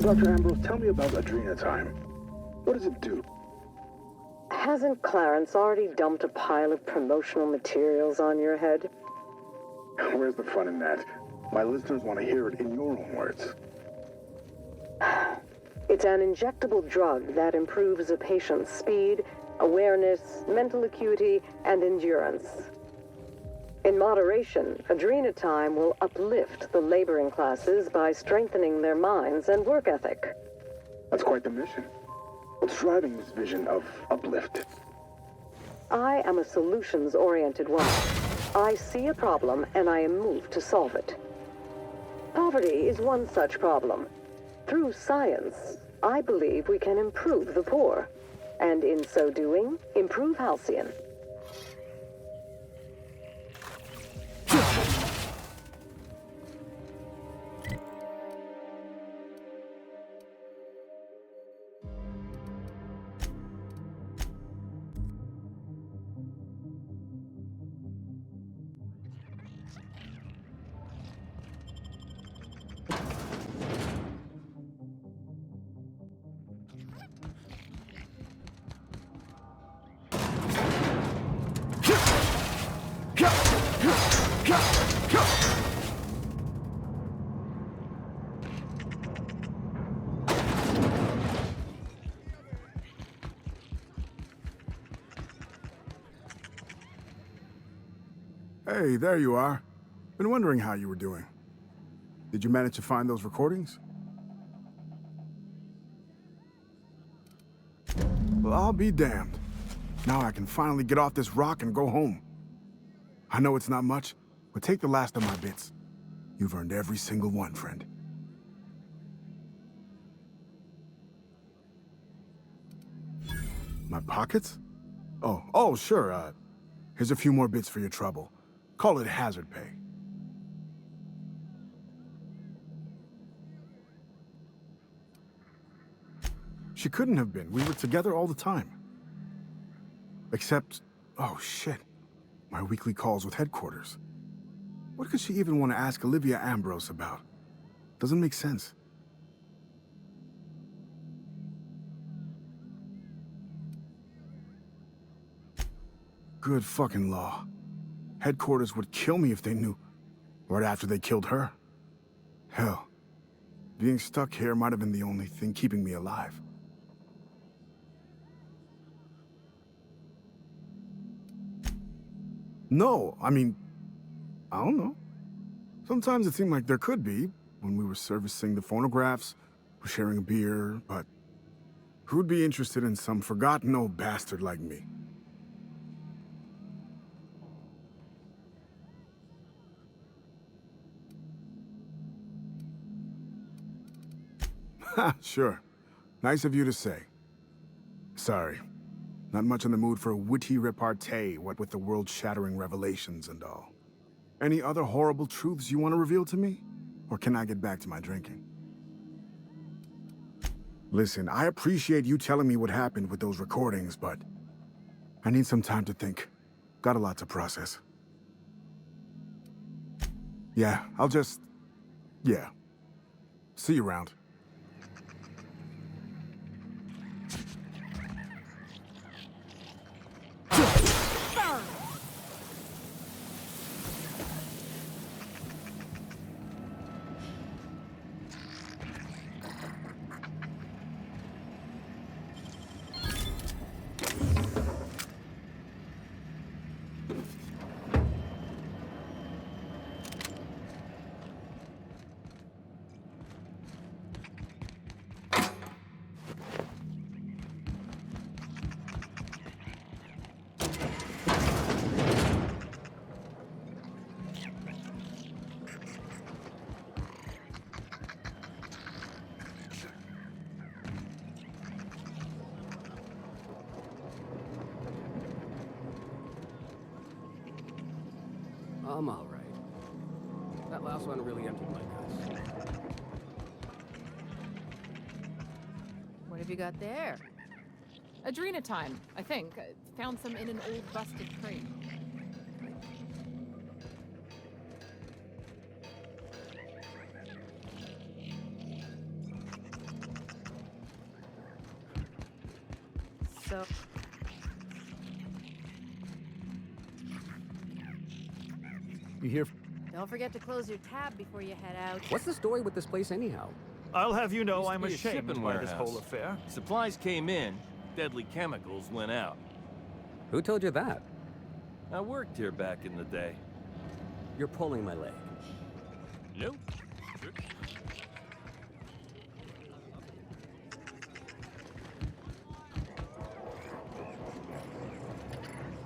Dr. Ambrose, tell me about Adrenatime. What does it do? Hasn't Clarence already dumped a pile of promotional materials on your head? Where's the fun in that? My listeners want to hear it in your own words. It's an injectable drug that improves a patient's speed, awareness, mental acuity, and endurance. In moderation, Adrenatime will uplift the laboring classes by strengthening their minds and work ethic. That's quite the mission. What's driving this vision of uplift? I am a solutions-oriented woman. I see a problem and I am moved to solve it. Poverty is one such problem. Through science, I believe we can improve the poor, and in so doing, improve Halcyon. Hey, there you are. Been wondering how you were doing. Did you manage to find those recordings? Well, I'll be damned. Now I can finally get off this rock and go home. I know it's not much, but take the last of my bits. You've earned every single one, friend. My pockets? Oh, sure, here's a few more bits for your trouble. Call it hazard pay. She couldn't have been. We were together all the time. Except, oh shit, my weekly calls with headquarters. What could she even want to ask Olivia Ambrose about? Doesn't make sense. Good fucking law. Headquarters would kill me if they knew, right after they killed her. Hell, being stuck here might have been the only thing keeping me alive. No, I mean, I don't know. Sometimes it seemed like there could be, when we were servicing the phonographs, or sharing a beer, but who'd be interested in some forgotten old bastard like me? Ha, sure. Nice of you to say. Sorry. Not much in the mood for a witty repartee, what with the world-shattering revelations and all. Any other horrible truths you want to reveal to me? Or can I get back to my drinking? Listen, I appreciate you telling me what happened with those recordings, but I need some time to think. Got a lot to process. Yeah, yeah. See you around. I'm all right. That last one really emptied my guts. What have you got there? Adrenatime, I think. I found some in an old busted crate. so... You hear? Don't forget to close your tab before you head out. What's the story with this place anyhow? I'll have you know Used to I'm be a ashamed shipping by this warehouse. whole affair. Supplies came in, deadly chemicals went out. Who told you that? I worked here back in the day. You're pulling my leg. Nope.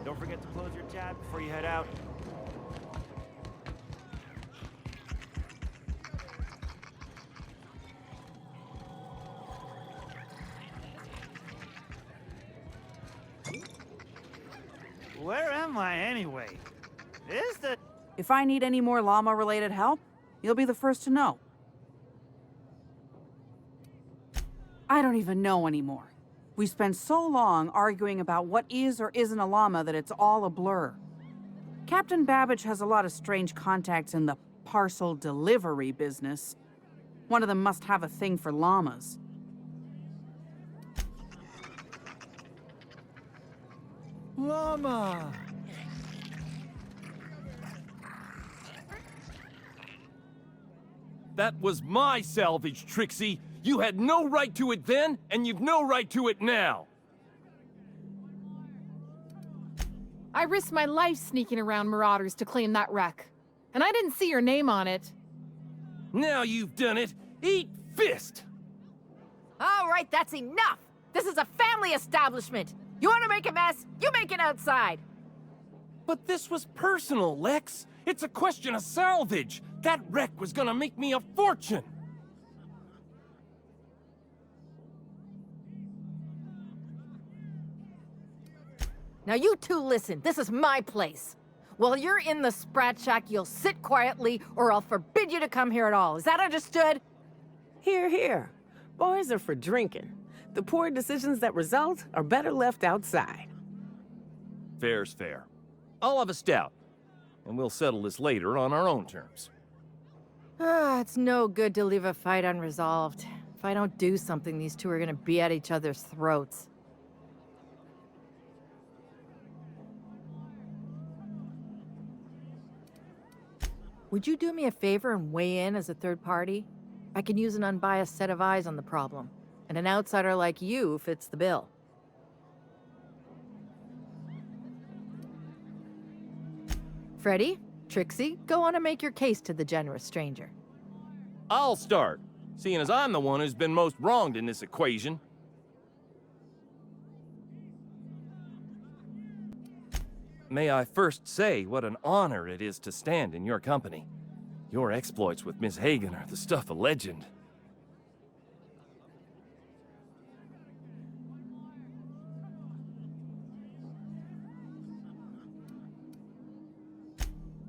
Don't forget to close your tab before you head out. Where am I anyway? Is the... If I need any more llama-related help, you'll be the first to know. I don't even know anymore. We spent so long arguing about what is or isn't a llama that it's all a blur. Captain Babbage has a lot of strange contacts in the parcel delivery business. One of them must have a thing for llamas. Llama! That was my salvage, Trixie! You had no right to it then, and you've no right to it now! I risked my life sneaking around marauders to claim that wreck. And I didn't see your name on it. Now you've done it! Eat fist! All right, that's enough! This is a family establishment! You want to make a mess? You make it outside! But this was personal, Lex! It's a question of salvage! That wreck was gonna make me a fortune! Now you two listen, this is my place. While you're in the Sprat Shack, you'll sit quietly or I'll forbid you to come here at all. Is that understood? Here, here. Bars are for drinking. The poor decisions that result are better left outside. Fair's fair. I'll have a stout, and we'll settle this later on our own terms. It's no good to leave a fight unresolved. If I don't do something, these two are gonna be at each other's throats. Would you do me a favor and weigh in as a third party? I can use an unbiased set of eyes on the problem, and an outsider like you fits the bill. Freddy, Trixie, go on and make your case to the generous stranger. I'll start, seeing as I'm the one who's been most wronged in this equation. May I first say what an honor it is to stand in your company. Your exploits with Miss Hagen are the stuff of legend.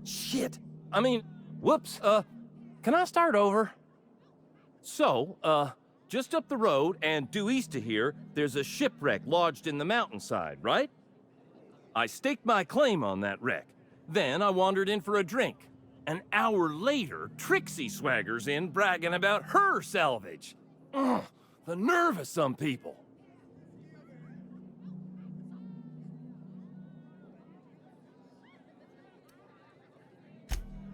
Shit! I mean, whoops, can I start over? So, just up the road and due east of here, there's a shipwreck lodged in the mountainside, right? I staked my claim on that wreck. Then I wandered in for a drink. An hour later, Trixie swaggers in bragging about her salvage. Ugh, the nerve of some people.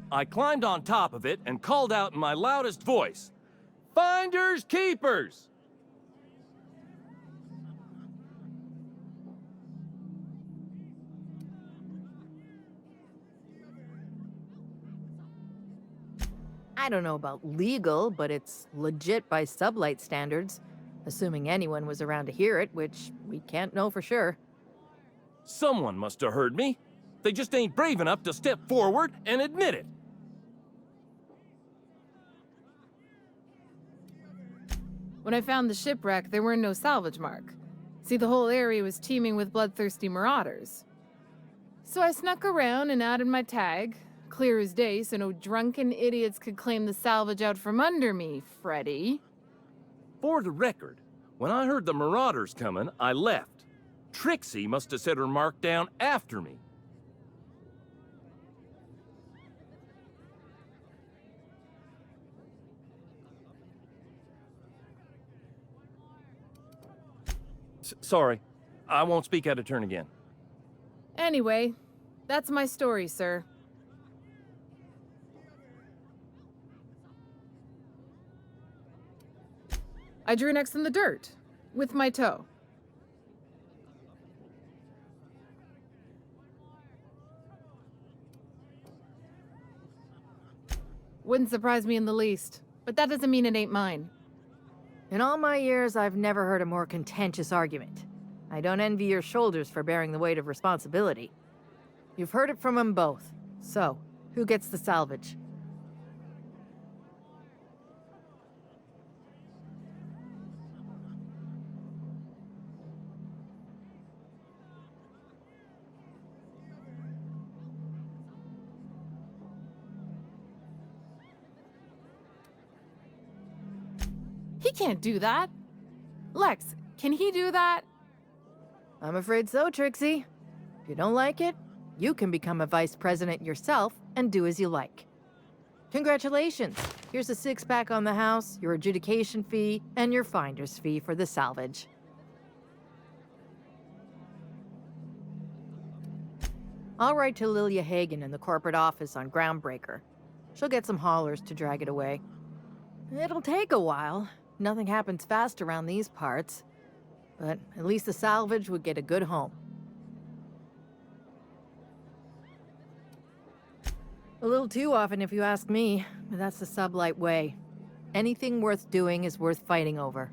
I climbed on top of it and called out in my loudest voice, "Finders keepers!" I don't know about legal, but it's legit by sublight standards. Assuming anyone was around to hear it, which we can't know for sure. Someone must have heard me. They just ain't brave enough to step forward and admit it. When I found the shipwreck, there were no salvage mark. See, the whole area was teeming with bloodthirsty marauders. So I snuck around and added my tag, clear as day so no drunken idiots could claim the salvage out from under me, Freddy. For the record, when I heard the marauders coming, I left. Trixie must have set her mark down after me. Sorry. I won't speak out of turn again. Anyway, that's my story, sir. I drew an X in the dirt, with my toe. Wouldn't surprise me in the least, but that doesn't mean it ain't mine. In all my years, I've never heard a more contentious argument. I don't envy your shoulders for bearing the weight of responsibility. You've heard it from them both. So, who gets the salvage? He can't do that. Lex, can he do that? I'm afraid so, Trixie. If you don't like it, you can become a vice president yourself and do as you like. Congratulations. Here's a 6-pack on the house, your adjudication fee, and your finder's fee for the salvage. I'll write to Lilia Hagen in the corporate office on Groundbreaker. She'll get some haulers to drag it away. It'll take a while. Nothing happens fast around these parts. But at least the salvage would get a good home. A little too often, if you ask me, but that's the sublight way. Anything worth doing is worth fighting over.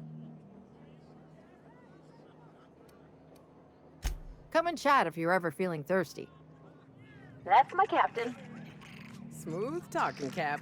Come and chat if you're ever feeling thirsty. That's my captain. Smooth talking, Cap.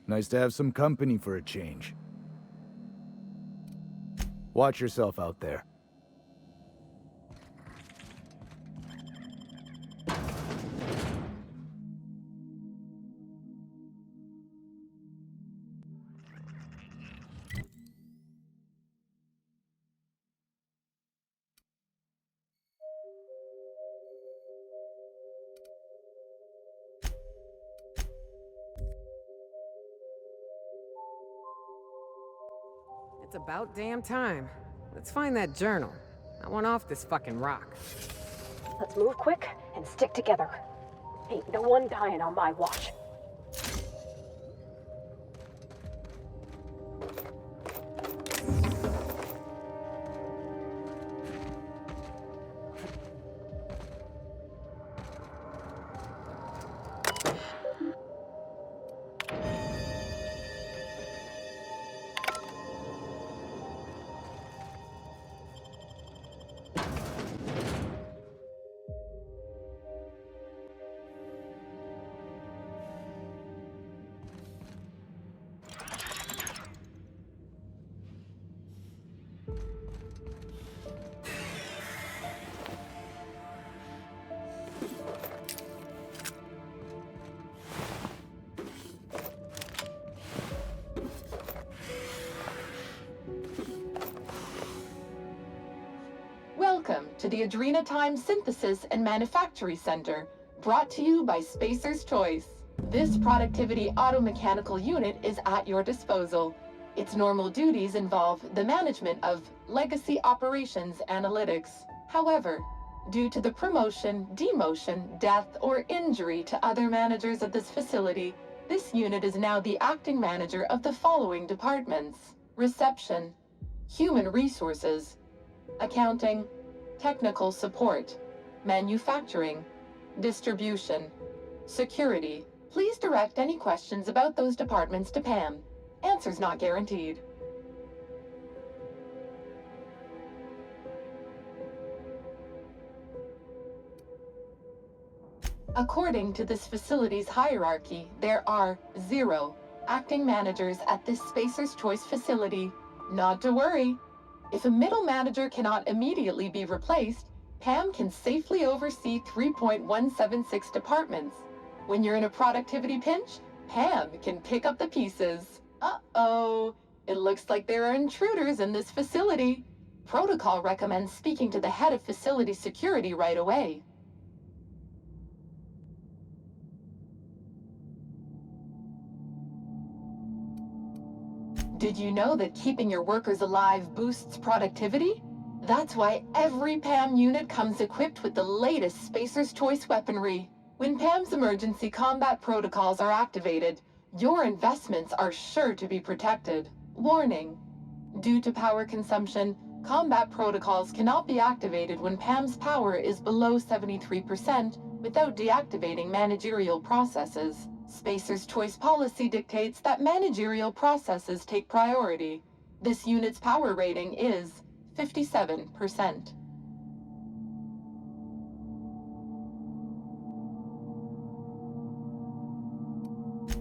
Nice to have some company for a change. Watch yourself out there. It's about damn time. Let's find that journal. I want off this fucking rock. Let's move quick and stick together. Ain't no one dying on my watch. Welcome to the Adrena Time Synthesis and Manufactory Center, brought to you by Spacer's Choice. This productivity automechanical unit is at your disposal. Its normal duties involve the management of legacy operations analytics. However, due to the promotion, demotion, death, or injury to other managers of this facility, this unit is now the acting manager of the following departments: reception, human resources, accounting, technical support, manufacturing, distribution, security. Please direct any questions about those departments to Pam. Answers not guaranteed. According to this facility's hierarchy, there are 0 acting managers at this Spacer's Choice facility. Not to worry. If a middle manager cannot immediately be replaced, Pam can safely oversee 3.176 departments. When you're in a productivity pinch, Pam can pick up the pieces. Uh-oh. It looks like there are intruders in this facility. Protocol recommends speaking to the head of facility security right away. Did you know that keeping your workers alive boosts productivity? That's why every PAM unit comes equipped with the latest Spacer's Choice weaponry. When PAM's emergency combat protocols are activated, your investments are sure to be protected. Warning: due to power consumption, combat protocols cannot be activated when PAM's power is below 73% without deactivating managerial processes. Spacer's Choice policy dictates that managerial processes take priority. This unit's power rating is 57%.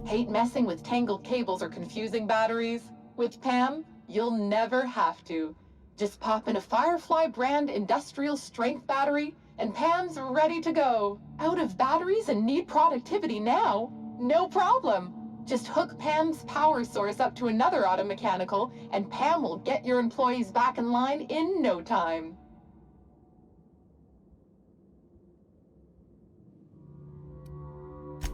Hate messing with tangled cables or confusing batteries? With PAM, you'll never have to. Just pop in a Firefly brand industrial strength battery, and PAM's ready to go. Out of batteries and need productivity now? No problem. Just hook Pam's power source up to another automechanical, and Pam will get your employees back in line in no time.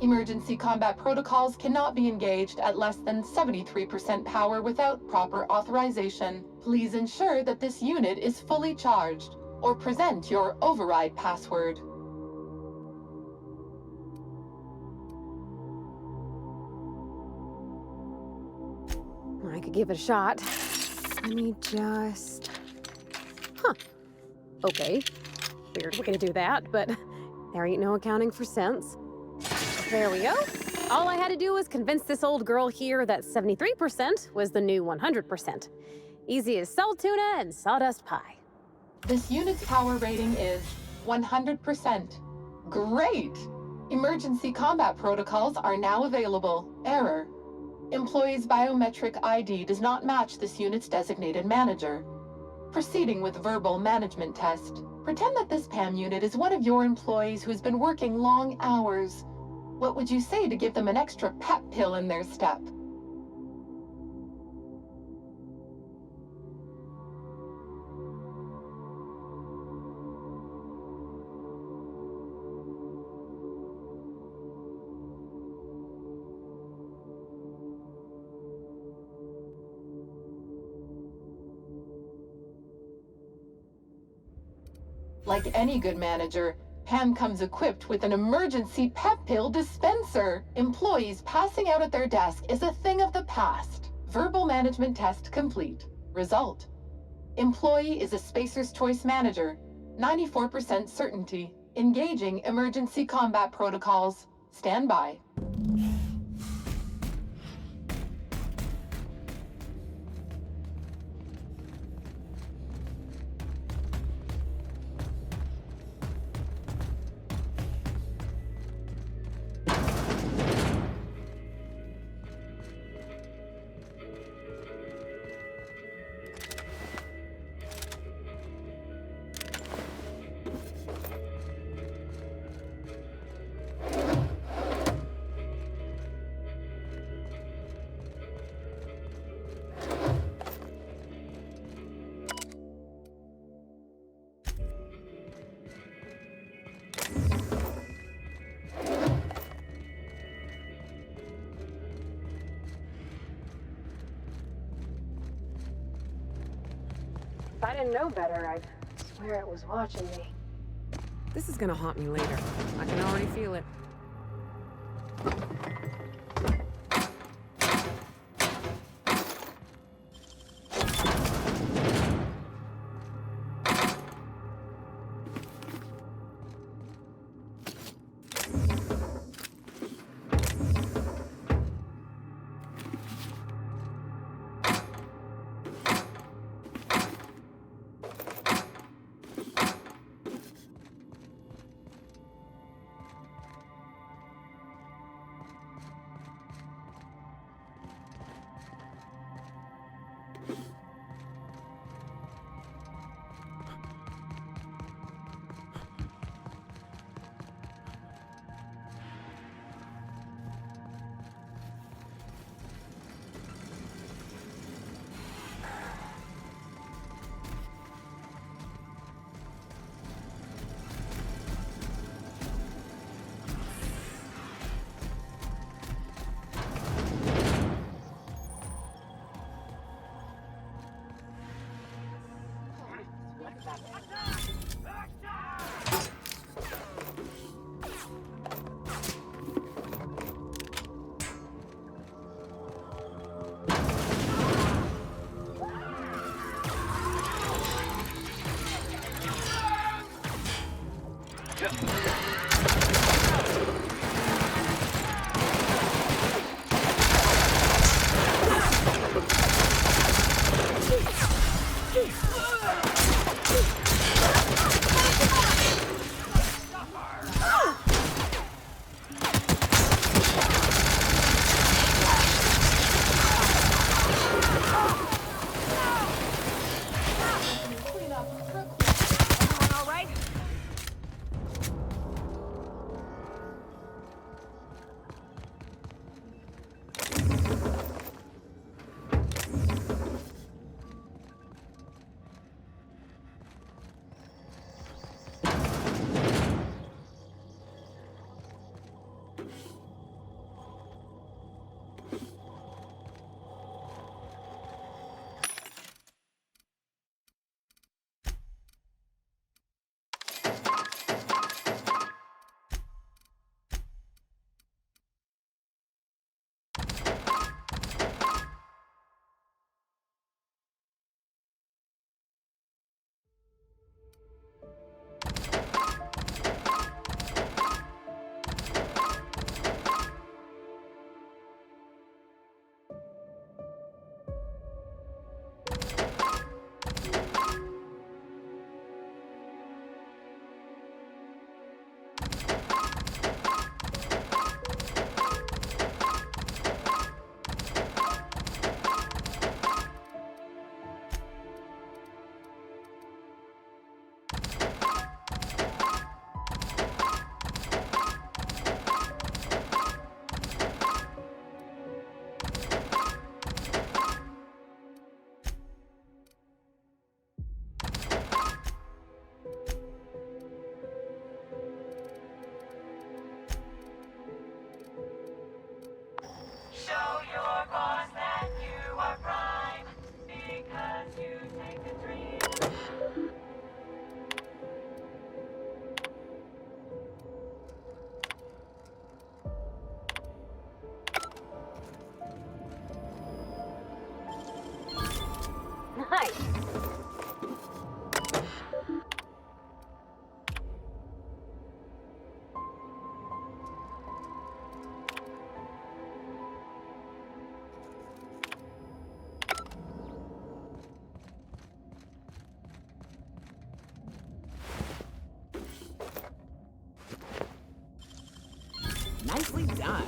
Emergency combat protocols cannot be engaged at less than 73% power without proper authorization. Please ensure that this unit is fully charged, or present your override password. I could give it a shot. Let me just... Okay. Weird way to do that, but there ain't no accounting for sense. There we go. All I had to do was convince this old girl here that 73% was the new 100%. Easy as salt tuna and sawdust pie. This unit's power rating is 100%. Great! Emergency combat protocols are now available. Error: employee's biometric ID does not match this unit's designated manager. Proceeding with verbal management test. Pretend that this PAM unit is one of your employees who has been working long hours. What would you say to give them an extra pep pill in their step? Like any good manager, Pam comes equipped with an emergency pep pill dispenser. Employees passing out at their desk is a thing of the past. Verbal management test complete. Result: employee is a Spacer's Choice manager. 94% certainty. Engaging emergency combat protocols. Stand by. If I didn't know better, I'd swear it was watching me. This is gonna haunt me later. I can already feel it. way! Nicely done.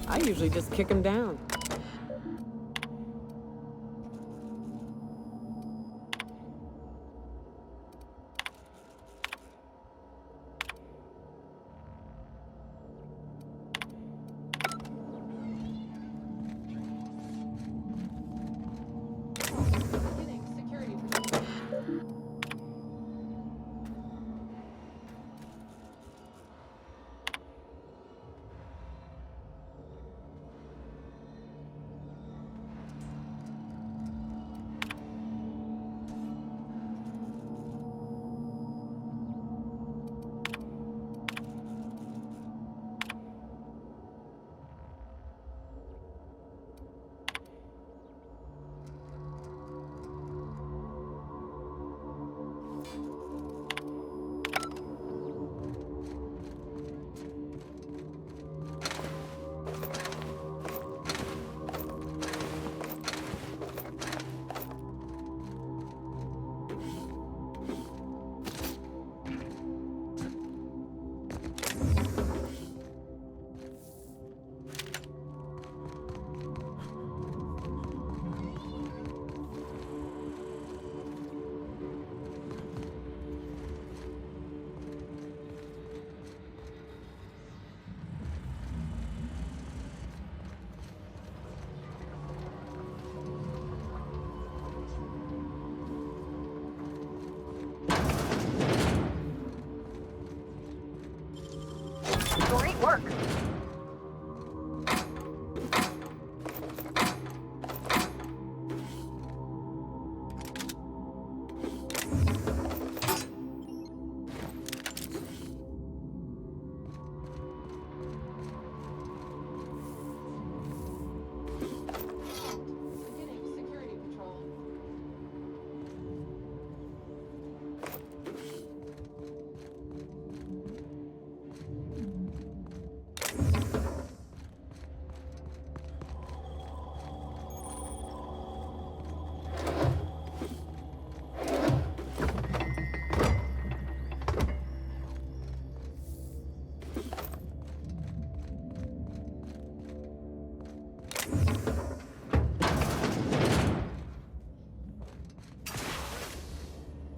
I usually just kick him down. Beginning security patrol. Great work! Beginning security patrol.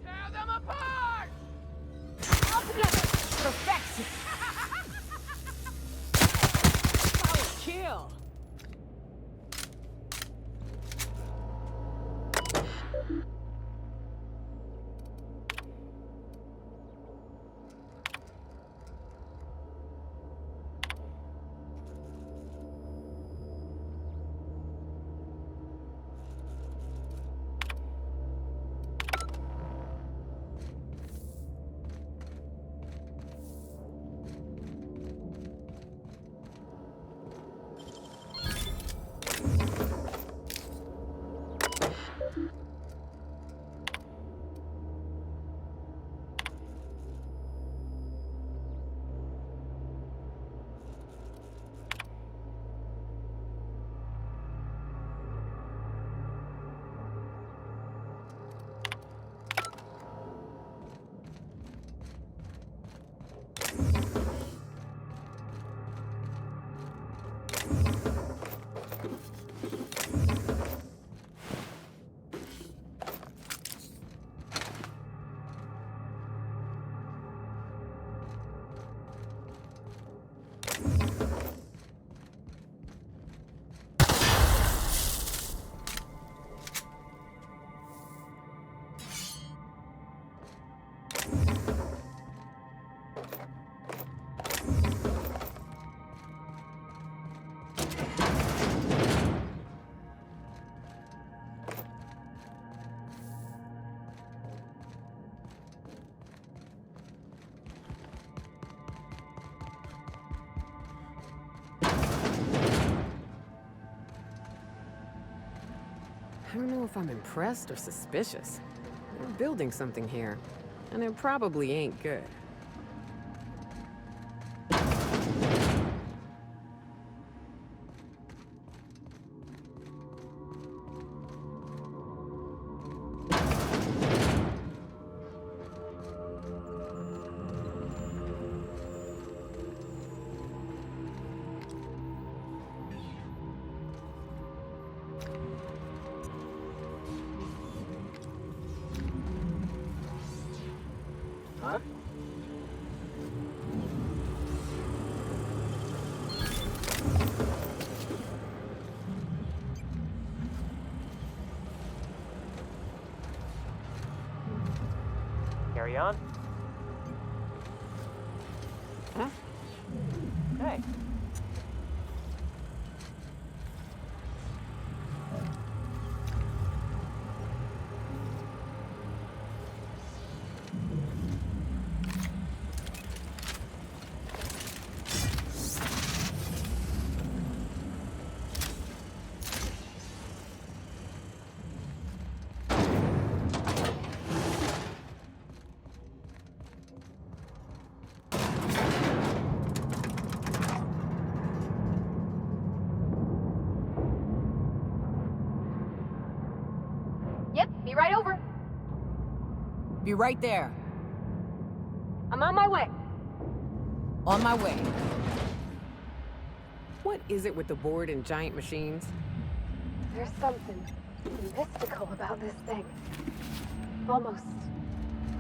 Tear them apart! All together! Perfection! Power kill. I don't know if I'm impressed or suspicious. We're building something here, and it probably ain't good. Carry on? Huh? Hey. Yep, be right over. Be right there. I'm on my way. On my way. What is it with the board and giant machines? There's something mystical about this thing. Almost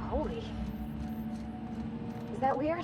holy. Is that weird?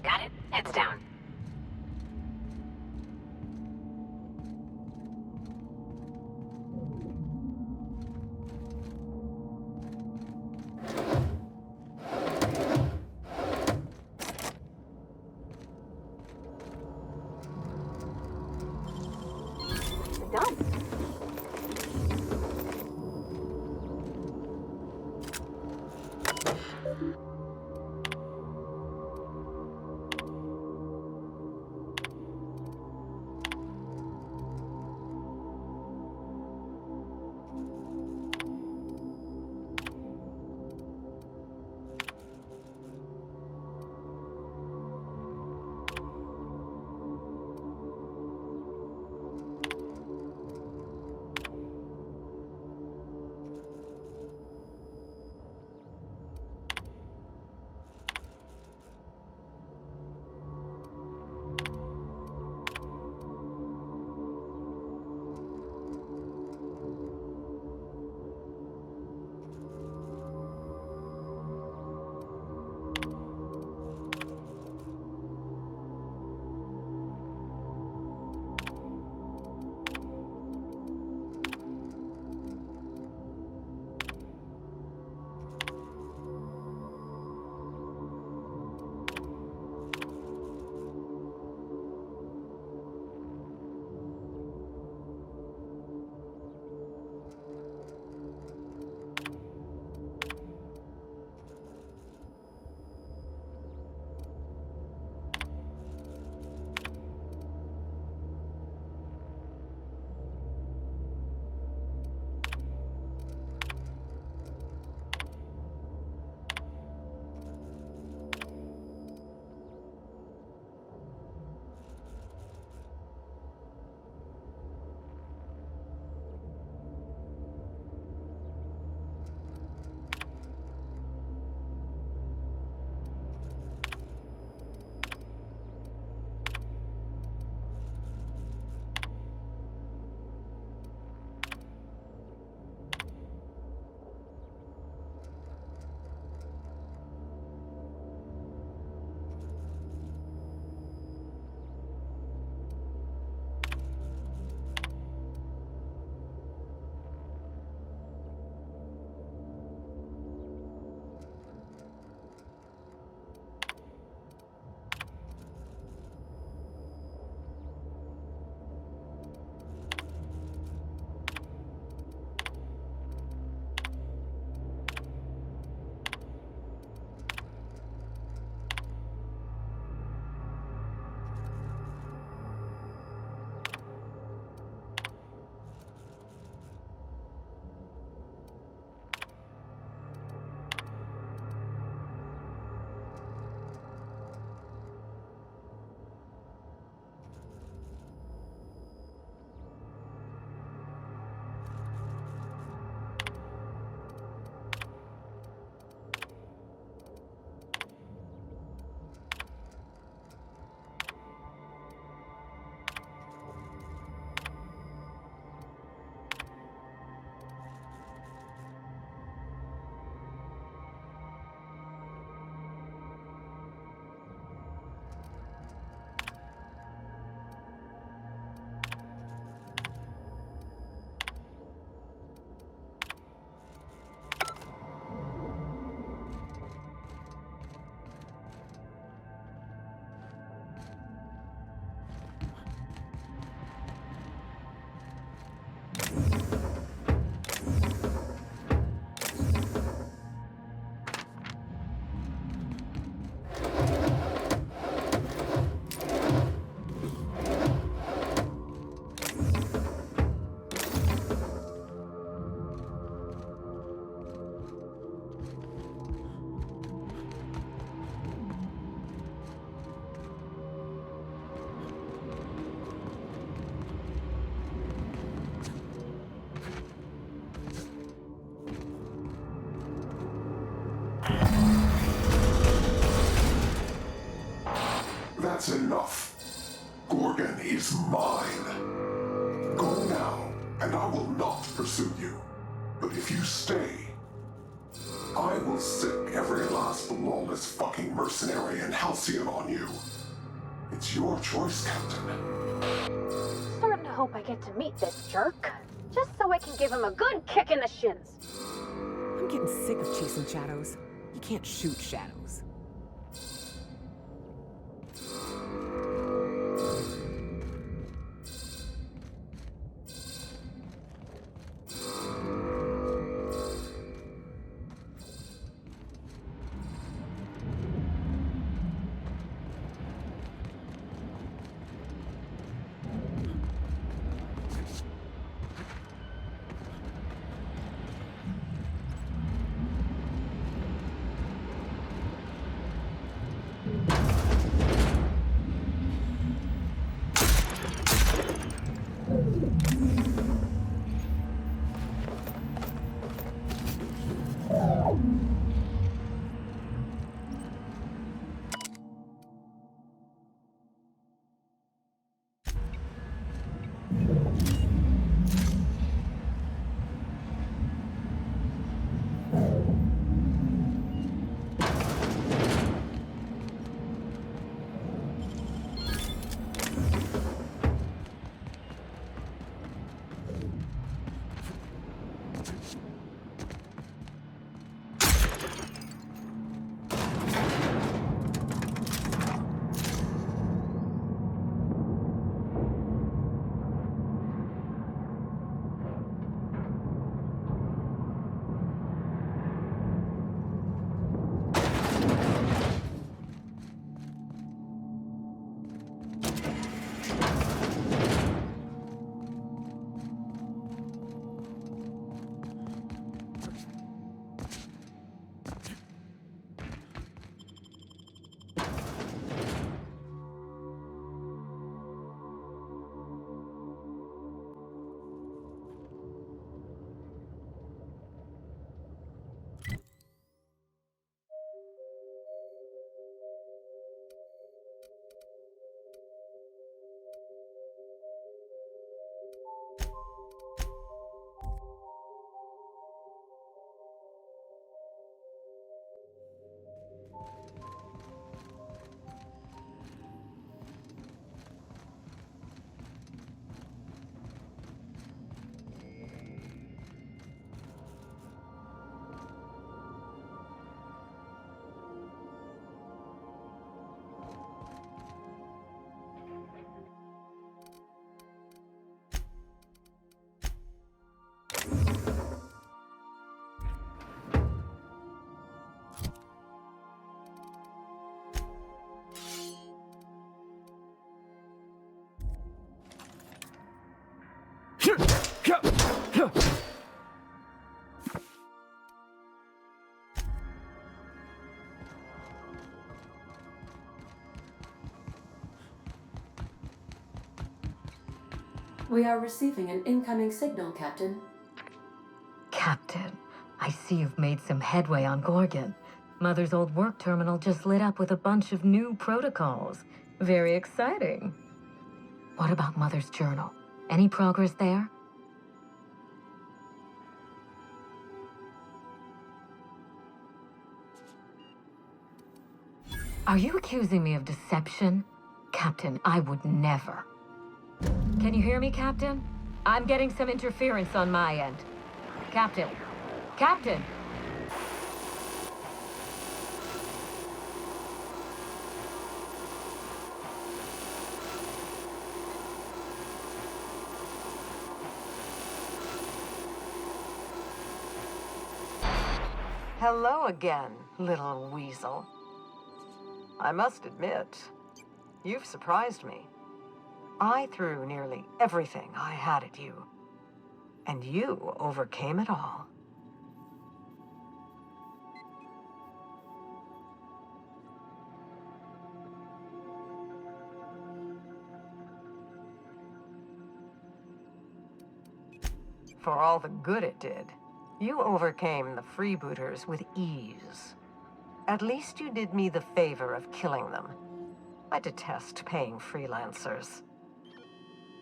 Got it. Heads down. Done. suit you. But if you stay, I will sick every last lawless fucking mercenary and Halcyon on you. It's your choice, Captain. Starting to hope I get to meet this jerk, just so I can give him a good kick in the shins. I'm getting sick of chasing shadows. You can't shoot shadows. We are receiving an incoming signal, Captain. Captain, I see you've made some headway on Gorgon. Mother's old work terminal just lit up with a bunch of new protocols. Very exciting. What about Mother's journal? Any progress there? Are you accusing me of deception? Captain, I would never. Can you hear me, Captain? I'm getting some interference on my end. Captain! Captain! Hello again, little weasel. I must admit, you've surprised me. I threw nearly everything I had at you, and you overcame it all. For all the good it did, you overcame the freebooters with ease. At least you did me the favor of killing them. I detest paying freelancers.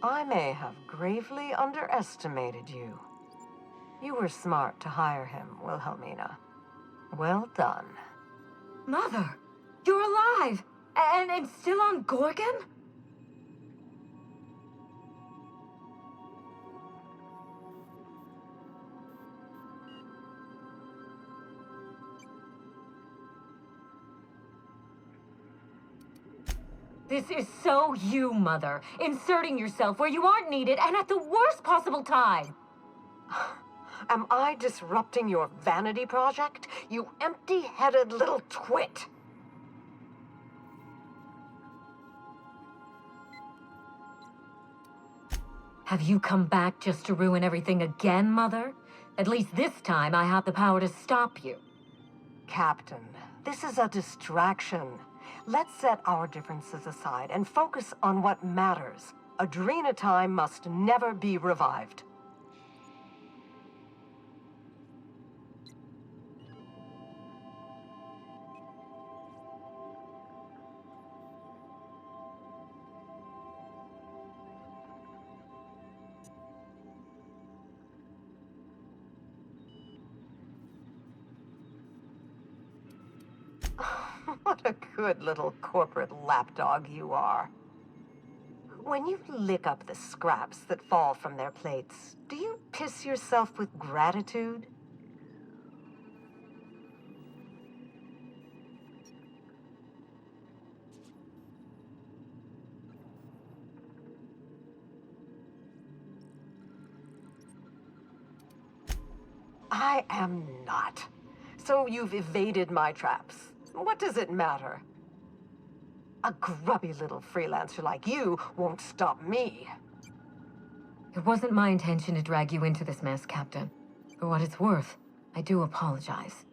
I may have gravely underestimated you. You were smart to hire him, Wilhelmina. Well done. Mother, you're alive! And still on Gorgon? This is so you, Mother. Inserting yourself where you aren't needed and at the worst possible time. Am I disrupting your vanity project? You empty-headed little twit! Have you come back just to ruin everything again, Mother? At least this time I have the power to stop you. Captain, this is a distraction. Let's set our differences aside and focus on what matters. Adrena time must never be revived. What a good little corporate lapdog you are. When you lick up the scraps that fall from their plates, do you piss yourself with gratitude? I am not. So you've evaded my traps. What does it matter? A grubby little freelancer like you won't stop me. It wasn't my intention to drag you into this mess, Captain. For what it's worth, I do apologize.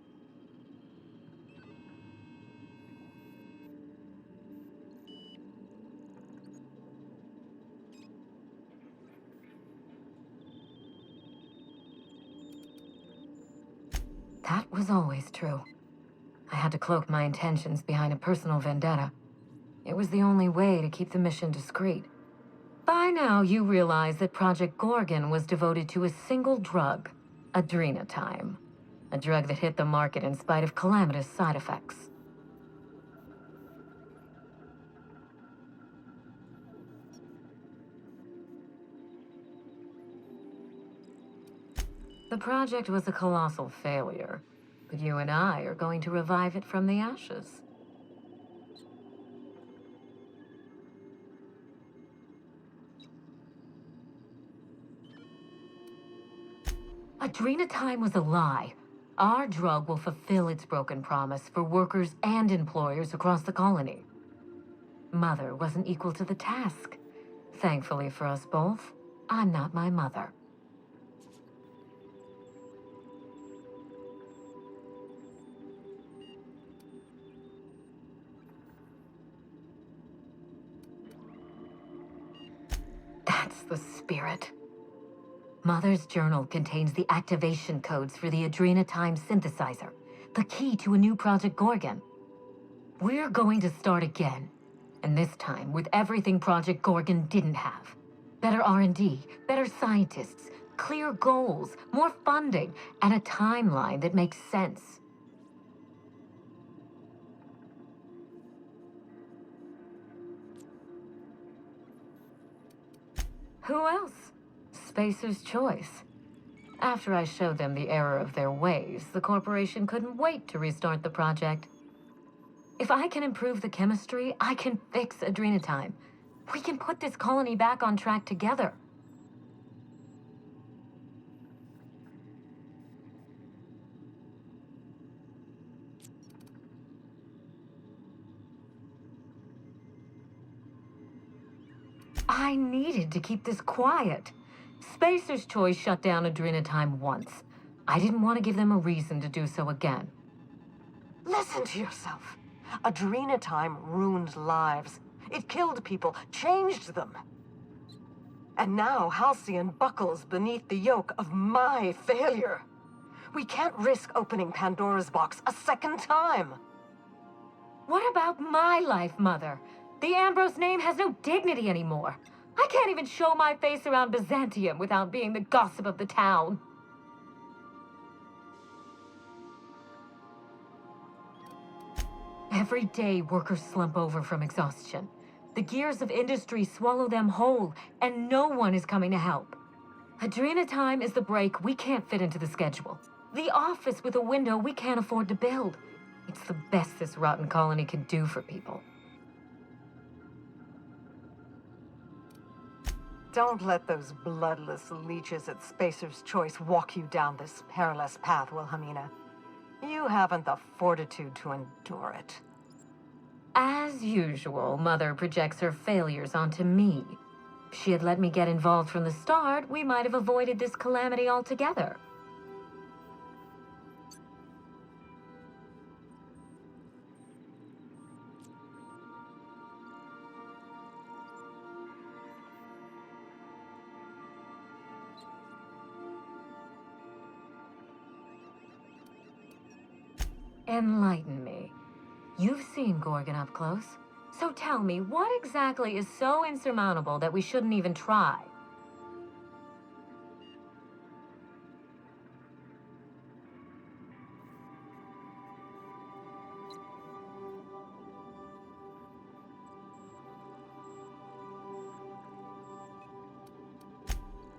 That was always true. I had to cloak my intentions behind a personal vendetta. It was the only way to keep the mission discreet. By now, you realize that Project Gorgon was devoted to a single drug, adrenatime. A drug that hit the market in spite of calamitous side effects. The project was a colossal failure, but you and I are going to revive it from the ashes. Adrenatime was a lie. Our drug will fulfill its broken promise for workers and employers across the colony. Mother wasn't equal to the task. Thankfully for us both, I'm not my mother. That's the spirit. Mother's journal contains the activation codes for the adrenatime synthesizer, the key to a new Project Gorgon. We're going to start again, and this time with everything Project Gorgon didn't have. Better R&D, better scientists, clear goals, more funding, and a timeline that makes sense. Who else? Spacer's choice. After I showed them the error of their ways, the corporation couldn't wait to restart the project. If I can improve the chemistry, I can fix adrenatime. We can put this colony back on track together. I needed to keep this quiet. Spacer's Choice shut down Adrenatime once. I didn't want to give them a reason to do so again. Listen to yourself. Adrenatime ruined lives. It killed people, changed them. And now Halcyon buckles beneath the yoke of my failure. We can't risk opening Pandora's box a second time. What about my life, Mother? The Ambrose name has no dignity anymore. I can't even show my face around Byzantium without being the gossip of the town. Every day, workers slump over from exhaustion. The gears of industry swallow them whole, and no one is coming to help. Adrena time is the break we can't fit into the schedule. The office with a window we can't afford to build. It's the best this rotten colony can do for people. Don't let those bloodless leeches at Spacer's Choice walk you down this perilous path, Wilhelmina. You haven't the fortitude to endure it. As usual, Mother projects her failures onto me. If she had let me get involved from the start, we might have avoided this calamity altogether. Enlighten me. You've seen Gorgon up close. So tell me, what exactly is so insurmountable that we shouldn't even try?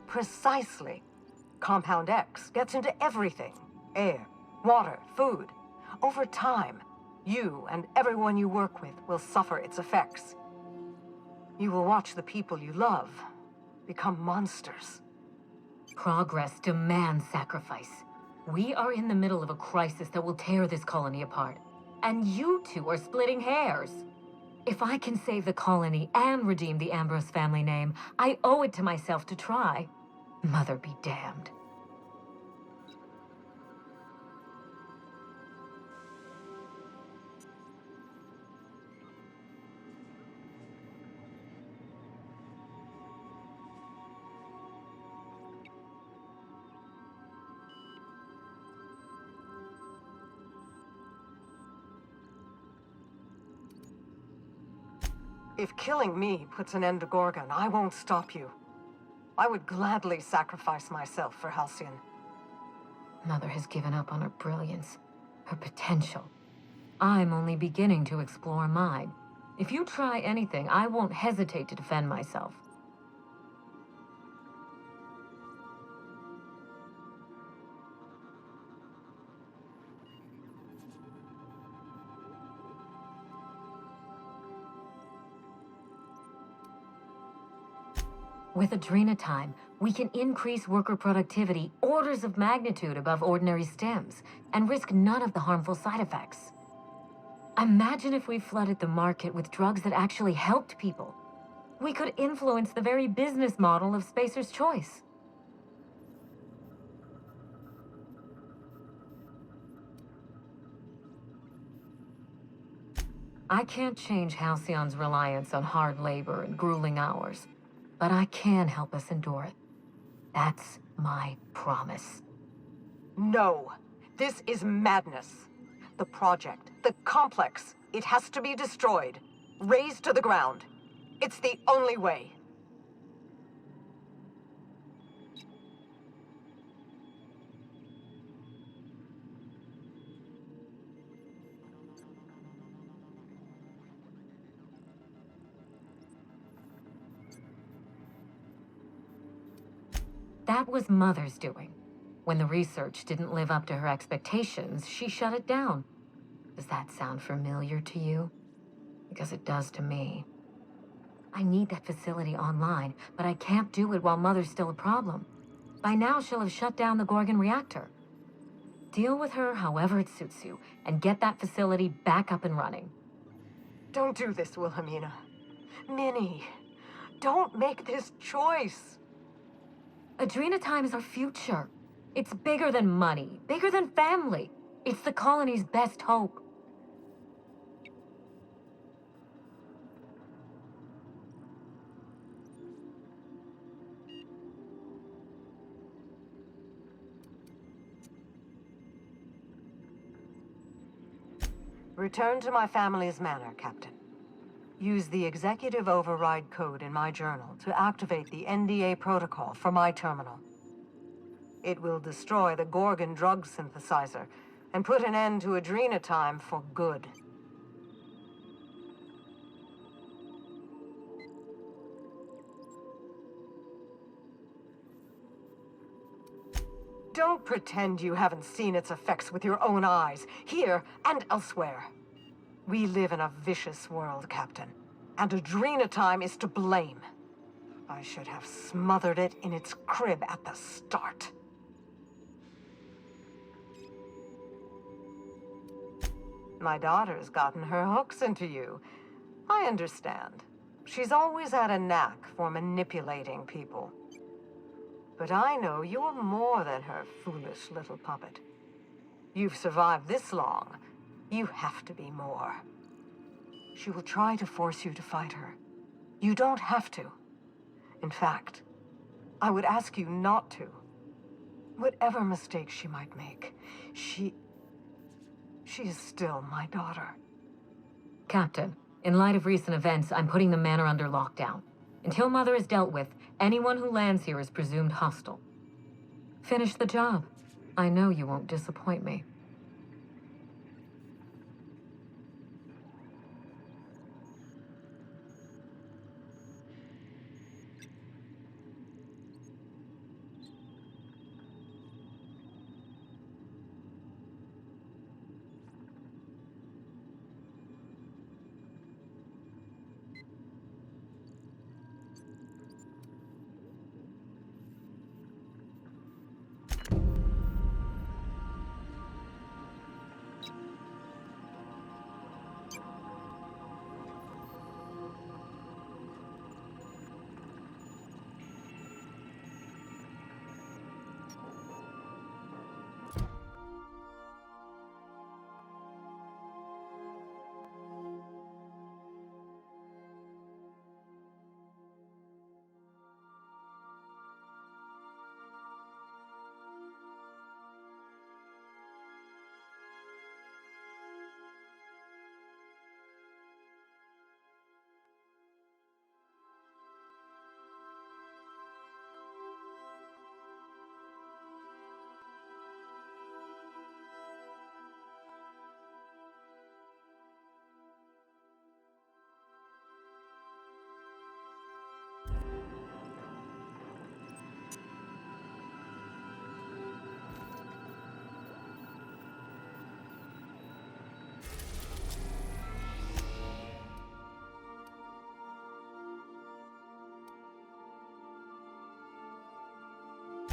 Precisely. Compound X gets into everything. Air, water, food. Over time, you and everyone you work with will suffer its effects. You will watch the people you love become monsters. Progress demands sacrifice. We are in the middle of a crisis that will tear this colony apart. And you two are splitting hairs. If I can save the colony and redeem the Ambrose family name, I owe it to myself to try. Mother be damned. If killing me puts an end to Gorgon, I won't stop you. I would gladly sacrifice myself for Halcyon. Mother has given up on her brilliance, her potential. I'm only beginning to explore mine. If you try anything, I won't hesitate to defend myself. With Adrena time, we can increase worker productivity orders of magnitude above ordinary stims and risk none of the harmful side effects. Imagine if we flooded the market with drugs that actually helped people. We could influence the very business model of Spacer's Choice. I can't change Halcyon's reliance on hard labor and grueling hours, but I can help us endure it. That's my promise. No, this is madness. The project, the complex, it has to be destroyed, razed to the ground. It's the only way. That was Mother's doing. When the research didn't live up to her expectations, she shut it down. Does that sound familiar to you? Because it does to me. I need that facility online, but I can't do it while Mother's still a problem. By now, she'll have shut down the Gorgon reactor. Deal with her however it suits you, and get that facility back up and running. Don't do this, Wilhelmina. Minnie, don't make this choice. Adrena time is our future. It's bigger than money, bigger than family. It's the colony's best hope. Return to my family's manor, Captain. Use the executive override code in my journal to activate the NDA protocol for my terminal. It will destroy the Gorgon drug synthesizer and put an end to Adrena time for good. Don't pretend you haven't seen its effects with your own eyes, here and elsewhere. We live in a vicious world, Captain, and Adrenatime is to blame. I should have smothered it in its crib at the start. My daughter's gotten her hooks into you. I understand. She's always had a knack for manipulating people. But I know you're more than her foolish little puppet. You've survived this long. You have to be more. She will try to force you to fight her. You don't have to. In fact, I would ask you not to. Whatever mistakes she might make, she is still my daughter. Captain, in light of recent events, I'm putting the manor under lockdown. Until Mother is dealt with, anyone who lands here is presumed hostile. Finish the job. I know you won't disappoint me.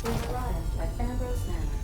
We arrived at Ambrose Manor.